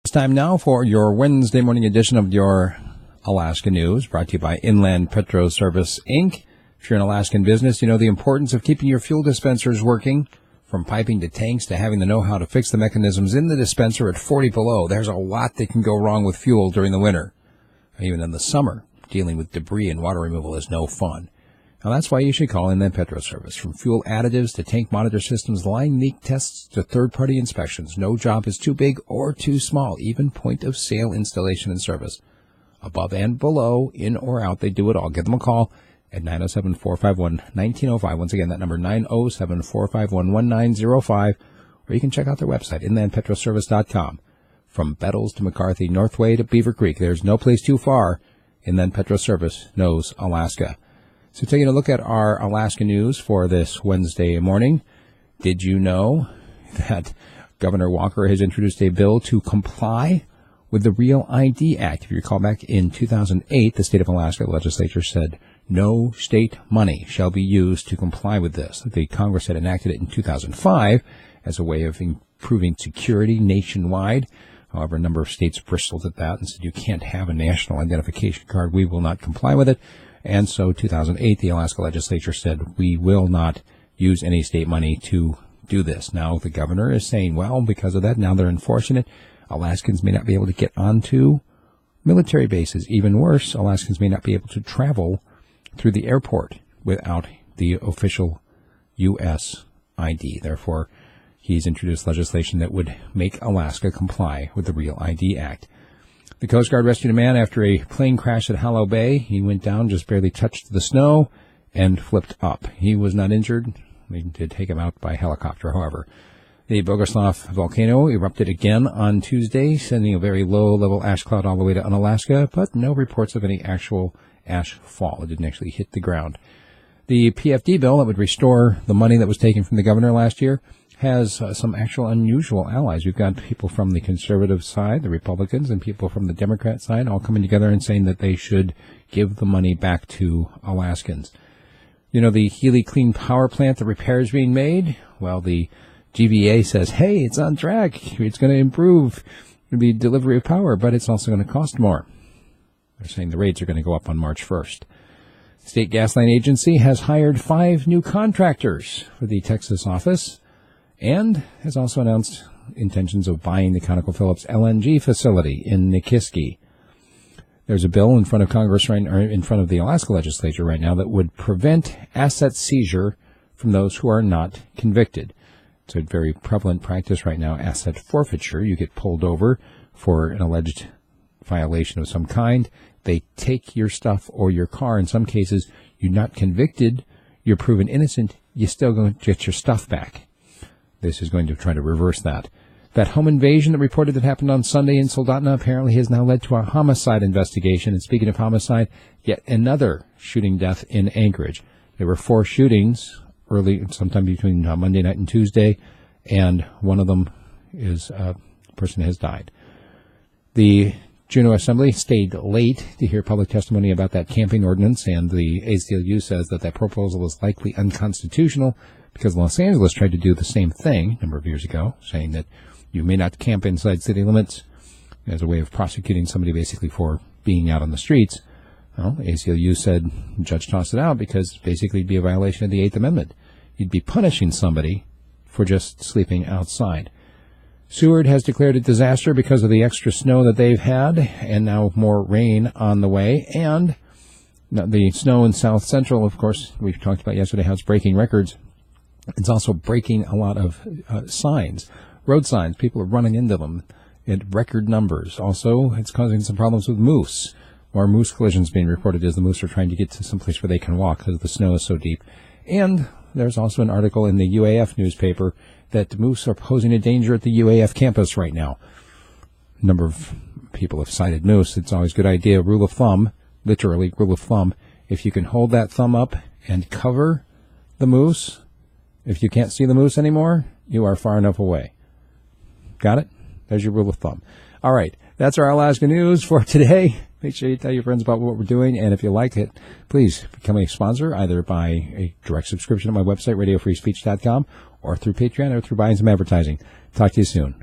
It's time now for your Wednesday morning edition of your Alaska News, brought to you by Inland Petro Service, Inc. If you're an Alaskan business, you know the importance of keeping your fuel dispensers working, from piping to tanks to having the know-how to fix the mechanisms in the dispenser at 40 below. There's a lot that can go wrong with fuel during the winter. Even in the summer, dealing with debris and water removal is no fun. Now, that's why you should call Inland Petro Service. From fuel additives to tank monitor systems, line leak tests to third-party inspections, no job is too big or too small, even point-of-sale installation and service. Above and below, in or out, they do it all. Give them a call at 907-451-1905. Once again, that number, 907-451-1905. Or you can check out their website, inlandpetroservice.com. From Bettles to McCarthy, Northway to Beaver Creek, there's no place too far. Inland Petro Service knows Alaska. So taking a look at our Alaska News for this Wednesday morning, did you know that Governor Walker has introduced a bill to comply with the Real ID Act? If you recall, back in 2008, the state of Alaska legislature said no state money shall be used to comply with this. The Congress had enacted it in 2005 as a way of improving security nationwide. However, a number of states bristled at that and said, you can't have a national identification card. We will not comply with it. And so 2008, the Alaska legislature said, we will not use any state money to do this. Now the governor is saying, well, because of that, now they're enforcing it. Alaskans may not be able to get onto military bases. Even worse, Alaskans may not be able to travel through the airport without the official U.S. ID. Therefore, he's introduced legislation that would make Alaska comply with the Real ID Act. The Coast Guard rescued a man after a plane crash at Hallo Bay. He went down, just barely touched the snow, and flipped up. He was not injured. They did take him out by helicopter, however. The Bogoslof volcano erupted again on Tuesday, sending a very low-level ash cloud all the way to Unalaska, but no reports of any actual ash fall. It didn't actually hit the ground. The PFD bill that would restore the money that was taken from the governor last year has some actual unusual allies. We've got people from the conservative side, the Republicans, and people from the Democrat side all coming together and saying that they should give the money back to Alaskans. You know, the Healy clean power plant, the repairs being made, well, the GVEA says, hey, it's on track. It's going to improve the delivery of power, but it's also going to cost more. They're saying the rates are going to go up on March 1st. State Gasline Agency has hired 5 new contractors for the Texas office, and has also announced intentions of buying the ConocoPhillips LNG facility in Nikiski. There's a bill in front of Congress or in front of the Alaska legislature right now that would prevent asset seizure from those who are not convicted. It's a very prevalent practice right now, asset forfeiture. You get pulled over for an alleged violation of some kind. They take your stuff or your car. In some cases, you're not convicted, you're proven innocent, you still go get your stuff back. This is going to try to reverse that. That home invasion that reported that happened on Sunday in Soldotna apparently has now led to a homicide investigation. And speaking of homicide, yet another shooting death in Anchorage. There were 4 shootings early, sometime between Monday night and Tuesday, and one of them is a person has died. The Juneau Assembly stayed late to hear public testimony about that camping ordinance, and the ACLU says that that proposal is likely unconstitutional because Los Angeles tried to do the same thing a number of years ago, saying that you may not camp inside city limits as a way of prosecuting somebody basically for being out on the streets. Well, the ACLU said the judge tossed it out because basically it'd be a violation of the 8th Amendment. You'd be punishing somebody for just sleeping outside. Seward has declared a disaster because of the extra snow that they've had, and now more rain on the way. And the snow in South Central, of course, we talked about yesterday how it's breaking records. It's also breaking a lot of signs, road signs. People are running into them in record numbers. Also, it's causing some problems with moose. More moose collisions being reported as the moose are trying to get to some place where they can walk because the snow is so deep. And there's also an article in the UAF newspaper that moose are posing a danger at the UAF campus right now. A number of people have cited moose. It's always a good idea. Rule of thumb, literally rule of thumb, if you can hold that thumb up and cover the moose, if you can't see the moose anymore, you are far enough away. Got it? There's your rule of thumb. All right. That's our Alaska News for today. Make sure you tell your friends about what we're doing. And if you like it, please become a sponsor, either by a direct subscription to my website, radiofreespeech.com, or through Patreon, or through buying some advertising. Talk to you soon.